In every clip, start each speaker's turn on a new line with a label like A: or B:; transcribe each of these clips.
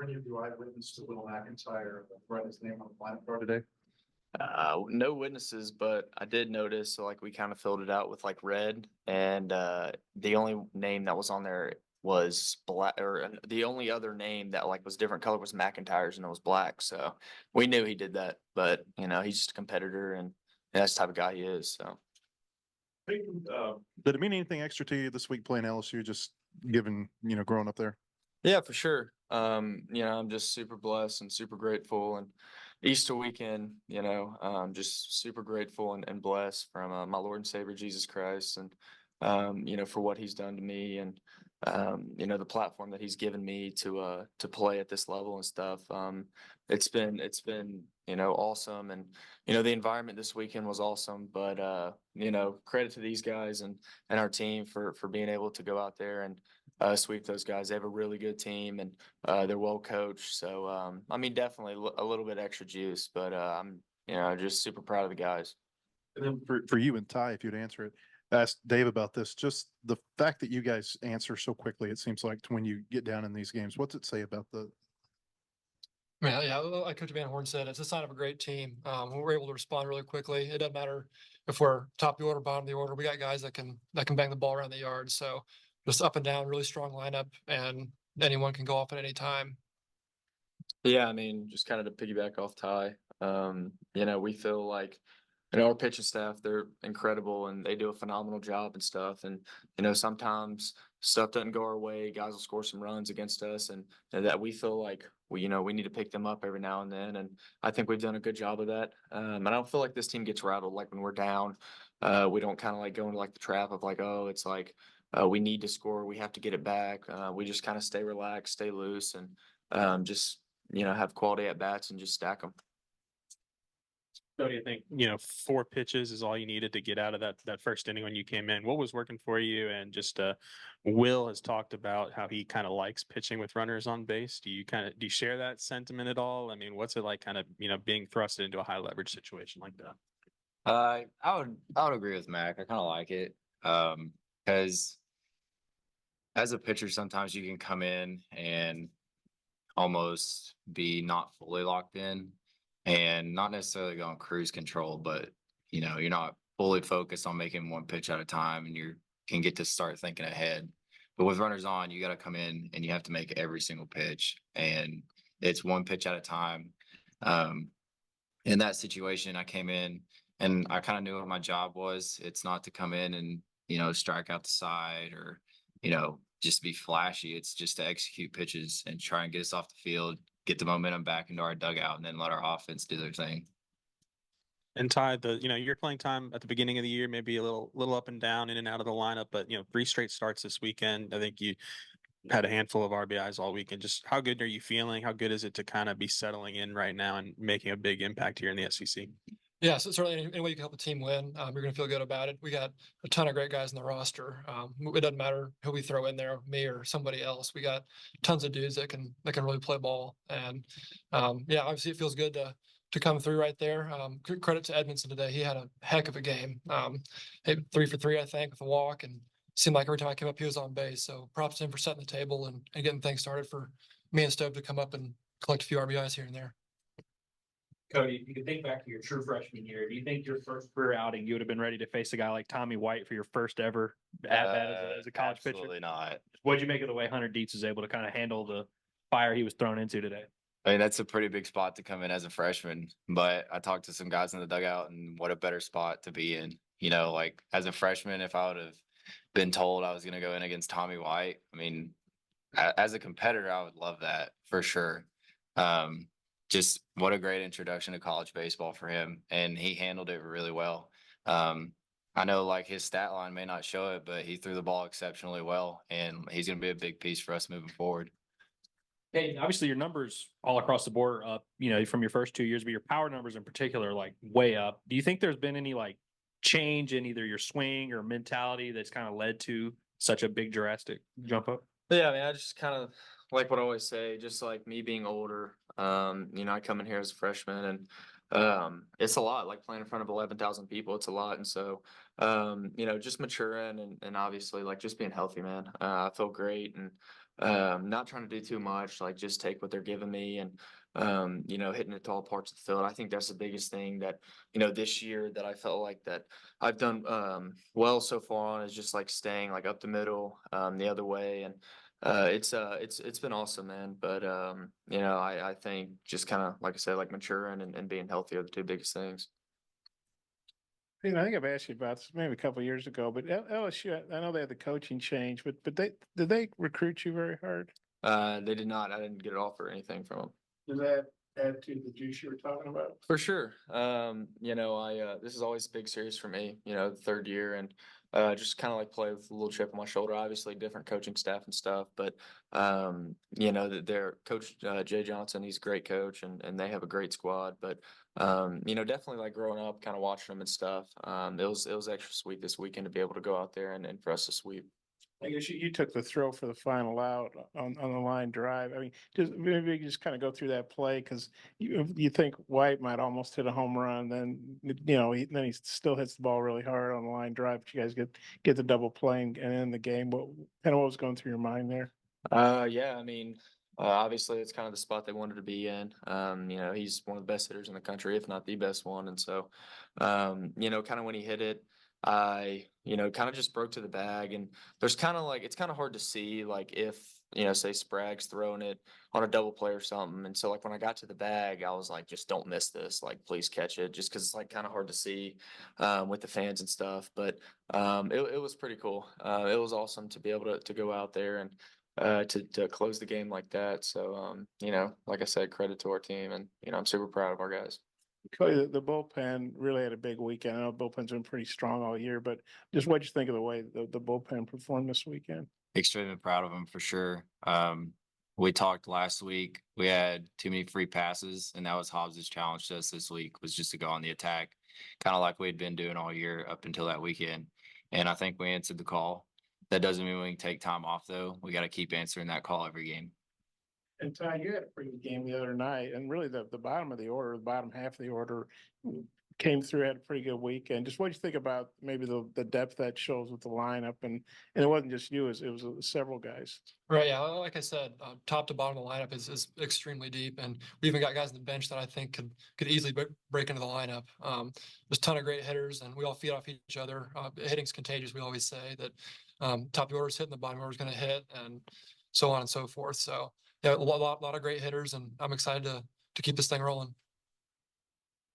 A: any of you eyewitness to Will McIntyre write his name on the lineup card today?
B: No witnesses, but I did notice, so like we kind of filled it out with like red, and the only name that was on there was black, or the only other name that like was different color was McIntyre's, and it was black. So we knew he did that, but you know, he's just a competitor, and that's the type of guy he is. So
C: Did it mean anything extra to you this week playing LSU, just given, growing up there?
B: yeah, for sure. I'm just super blessed and super grateful, and Easter weekend, just super grateful and blessed from my Lord and Savior Jesus Christ, and for what He's done to me, and the platform that He's given me to play at this level and stuff. It's been awesome, and the environment this weekend was awesome. But credit to these guys and our team for being able to go out there and sweep those guys. They have a really good team, and they're well coached. So definitely a little bit extra juice, but I'm just super proud of the guys.
C: And then for you and Ty, if you'd answer it, ask Dave about this. Just the fact that you guys answer so quickly, it seems like, when you get down in these games. What's it say about the?
D: Yeah, like Coach Van Horn said, it's a sign of a great team. When we're able to respond really quickly, it doesn't matter if we're top of the order, bottom of the order. We got guys that can bang the ball around the yard. So just up and down, really strong lineup, and anyone can go off at any time.
B: Yeah, just kind of to piggyback off Ty, we feel like, our pitching staff, they're incredible and they do a phenomenal job and stuff. And, sometimes stuff doesn't go our way. Guys will score some runs against us, and that we feel like we need to pick them up every now and then. And I think we've done a good job of that. And I don't feel like this team gets rattled. Like when we're down, we don't kind of like go into like the trap of like, oh, it's like, we need to score. We have to get it back. We just kind of stay relaxed, stay loose, and just, have quality at bats and just stack them.
E: So do you think, 4 pitches is all you needed to get out of that first inning when you came in? What was working for you? And just Will has talked about how he kind of likes pitching with runners on base. Do you share that sentiment at all? What's it like kind of, being thrusted into a high leverage situation like that?
F: I would agree with Mac. I kind of like it. Because as a pitcher, sometimes you can come in and almost be not fully locked in, and not necessarily go on cruise control, but you're not fully focused on making one pitch at a time, and you can get to start thinking ahead. But with runners on, you got to come in and you have to make every single pitch, and it's one pitch at a time. In that situation, I came in and I kind of knew what my job was. It's not to come in and strike out the side or just be flashy. It's just to execute pitches and try and get us off the field, get the momentum back into our dugout, and then let our offense do their thing.
E: And Ty, your playing time at the beginning of the year, maybe a little up and down, in and out of the lineup, but 3 straight starts this weekend. I think you had a handful of RBIs all weekend. Just how good are you feeling? How good is it to kind of be settling in right now and making a big impact here in the SEC?
D: Yeah, so certainly any way you can help the team win, you're going to feel good about it. We got a ton of great guys in the roster. It doesn't matter who we throw in there, me or somebody else. We got tons of dudes that can really play ball, and obviously it feels good to come through right there. Credit to Edmondson today; he had a heck of a game. Hit 3 for 3, I think, with a walk, and seemed like every time I came up, he was on base. So props to him for setting the table and getting things started for me and Stove to come up and collect a few RBIs here and there.
G: Koty, if you could think back to your true freshman year, do you think your first career outing, you would have been ready to face a guy like Tommy White for your first ever at-bat as a college pitcher?
F: Absolutely not.
G: What'd you make of the way Hunter Dietz was able to kind of handle the fire he was thrown into today?
F: That's a pretty big spot to come in as a freshman, but I talked to some guys in the dugout, and what a better spot to be in. Like as a freshman, if I would have been told I was going to go in against Tommy White, as a competitor, I would love that for sure. Just what a great introduction to college baseball for him, and he handled it really well. I know like his stat line may not show it, but he threw the ball exceptionally well, and he's going to be a big piece for us moving forward.
G: Hey, obviously your numbers all across the board are up, from your first 2 years, but your power numbers in particular, like way up. Do you think there's been any like change in either your swing or mentality that's kind of led to such a big drastic jump up?
B: Yeah, I just kind of like what I always say, just like me being older, I come in here as a freshman, and it's a lot, like playing in front of 11,000 people. It's a lot. And so, just maturing and obviously like just being healthy, man. I feel great. And, not trying to do too much, like just take what they're giving me and, you know, hitting it to all parts of the field. I think that's the biggest thing that, you know, this year that I felt like that I've done, well so far on is just like staying like up the middle, the other way. And, it's been awesome, man. But, you know, I think just kind of, like I said, like maturing and being healthy are the two biggest things.
H: You know, I think I've asked you about this maybe a couple of years ago, but LSU, I know they had the coaching change, but did they recruit you very hard?
B: They did not, I didn't get an offer or anything from them.
H: Does that add to the juice you were talking about?
B: For sure. You know, this is always a big series for me, you know, the third year and just kind of like play with a little chip on my shoulder. Obviously different coaching staff and stuff, but you know, that their coach Jay Johnson, he's a great coach and they have a great squad. But you know, definitely like growing up, kind of watching them and stuff. It was extra sweet this weekend to be able to go out there and for us to sweep.
H: I guess you took the throw for the final out on the line drive. I mean, just maybe you just kind of go through that play because you think White might almost hit a home run, then you know then he still hits the ball really hard on the line drive. But you guys get the double play and end the game. What was going through your mind there?
B: Yeah, I mean, obviously it's kind of the spot they wanted to be in. You know, he's one of the best hitters in the country, if not the best one. And so, you know, kind of when he hit it, you know, kind of just broke to the bag. And there's kind of like, it's kind of hard to see, like, if, you know, say Sprague's throwing it on a double play or something. And so, like, when I got to the bag, I was like, just don't miss this. Like, please catch it. Just because it's like kind of hard to see with the fans and stuff. But it was pretty cool. It was awesome to be able to go out there and to close the game like that. So, you know, like I said, credit to our team and, you know, I'm super proud of our guys.
H: Cody, the bullpen really had a big weekend. I know bullpen's been pretty strong all year, but just what'd you think of the way the bullpen performed this weekend?
F: Extremely proud of him for sure. We talked last week. We had too many free passes, and that was Hobbs's challenge to us this week was just to go on the attack, kind of like we'd been doing all year up until that weekend. And I think we answered the call. That doesn't mean we can take time off though. We got to keep answering that call every game.
H: And Ty, you had a pretty good game the other night, and really the bottom of the order, the bottom half of the order came through, had a pretty good weekend. Just what do you think about maybe the depth that shows with the lineup, and it wasn't just you, it was several guys.
D: Right, yeah, like I said, top to bottom of the lineup is extremely deep, and we even got guys on the bench that I think could easily break into the lineup. There's a ton of great hitters, and we all feed off each other. Hitting's contagious. We always say that top of the order is hitting, the bottom order is going to hit, and so on and so forth. So yeah, a lot of great hitters, and I'm excited to keep this thing rolling.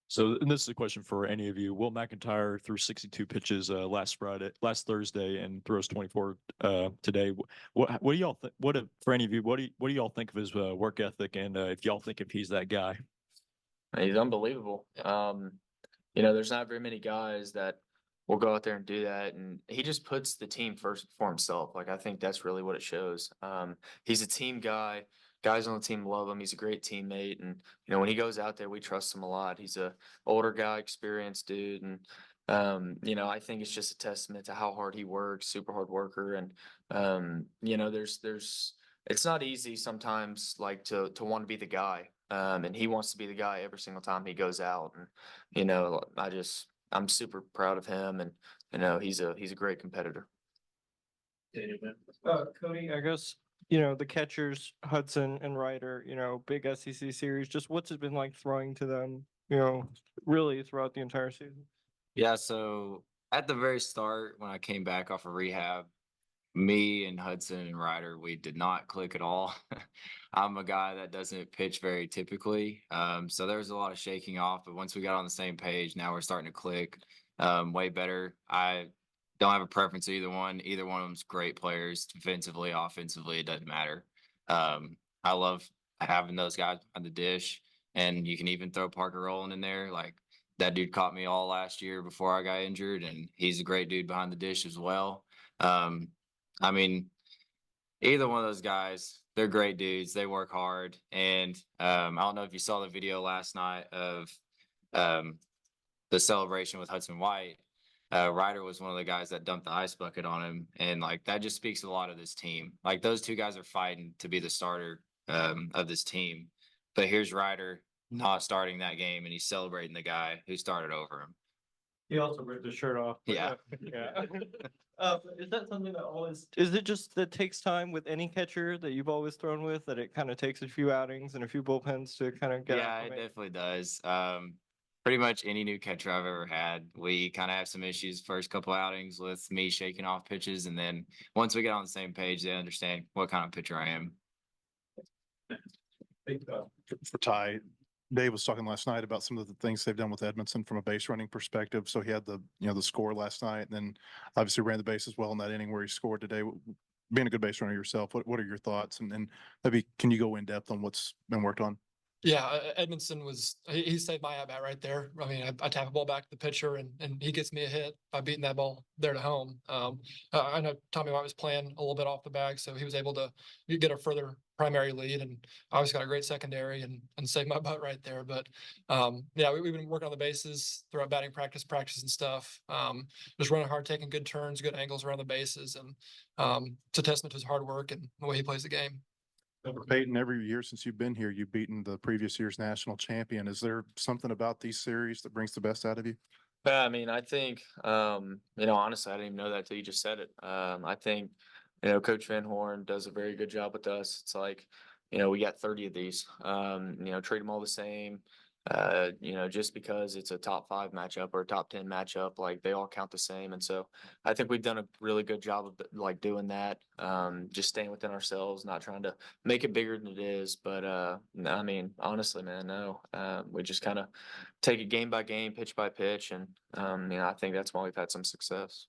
I: So, and this is a question for any of you. Will McIntyre threw 62 pitches last Thursday, and throws 24 today. What do y'all think? For any of you, what do y'all think of his work ethic, and if y'all think if he's that guy?
B: He's unbelievable. You know, there's not very many guys that will go out there and do that, and he just puts the team first for himself. Like, I think that's really what it shows. He's a team guy. Guys on the team love him. He's a great teammate, and you know when he goes out there, we trust him a lot. He's a older guy, experienced dude, and you know I think it's just a testament to how hard he works. Super hard worker, and you know there's it's not easy sometimes like to want to be the guy, and he wants to be the guy every single time he goes out, and you know I'm super proud of him, and you know he's a great competitor.
J: Cody, I guess, you know, the catchers, Hudson and Ryder, you know, big SEC series, just what's it been like throwing to them, you know, really throughout the entire season?
F: Yeah, so at the very start, when I came back off of rehab, me and Hudson and Ryder, we did not click at all. I'm a guy that doesn't pitch very typically. So there was a lot of shaking off, but once we got on the same page, now we're starting to click way better. I don't have a preference to either one. Either one of them's great players, defensively, offensively, it doesn't matter. I love having those guys on the dish, and you can even throw Parker Rowland in there. Like that dude caught me all last year before I got injured, and he's a great dude behind the dish as well. I mean, either one of those guys, they're great dudes. They work hard, and I don't know if you saw the video last night of the celebration with Hudson White. Ryder was one of the guys that dumped the ice bucket on him, and like that just speaks a lot of this team. Like those two guys are fighting to be the starter of this team, but here's Ryder not starting that game, and he's celebrating the guy who started over him.
J: He also ripped his shirt off.
F: Yeah.
J: Yeah. Is that something that always, is it just that takes time with any catcher that you've always thrown with, that it kind of takes a few outings and a few bullpens to kind of get
F: Yeah, it
J: acclimated?
F: definitely does. Pretty much any new catcher I've ever had, we kind of have some issues first couple outings with me shaking off pitches, and then once we get on the same page, they understand what kind of pitcher I am.
C: For Ty, Dave was talking last night about some of the things they've done with Edmondson from a base running perspective. So he had the score last night, and then obviously ran the bases well in that inning where he scored today. Being a good base runner yourself, what are your thoughts? And maybe can you go in depth on what's been worked on?
D: Yeah, Edmondson he saved my at bat right there. I mean, I tap a ball back to the pitcher and he gets me a hit by beating that ball there to home. I know Tommy White was playing a little bit off the bag, so he was able to get a further primary lead, and obviously got a great secondary and saved my butt right there. But yeah, we've been working on the bases throughout batting practice and stuff. Just running hard, taking good turns, good angles around the bases, and it's a testament to his hard work and the way he plays the game.
C: Peyton, every year since you've been here, you've beaten the previous year's national champion. Is there something about these series that brings the best out of you?
B: Yeah, I mean, I think, honestly, I didn't even know that till you just said it. I think, Coach Van Horn does a very good job with us. It's like, we got 30 of these, treat them all the same. Just because it's a top 5 matchup or a top 10 matchup, like they all count the same. And so I think we've done a really good job of like doing that. Just staying within ourselves, not trying to make it bigger than it is. But I mean, honestly, man, no. We just kind of take it game by game, pitch by pitch, and I think that's why we've had some success.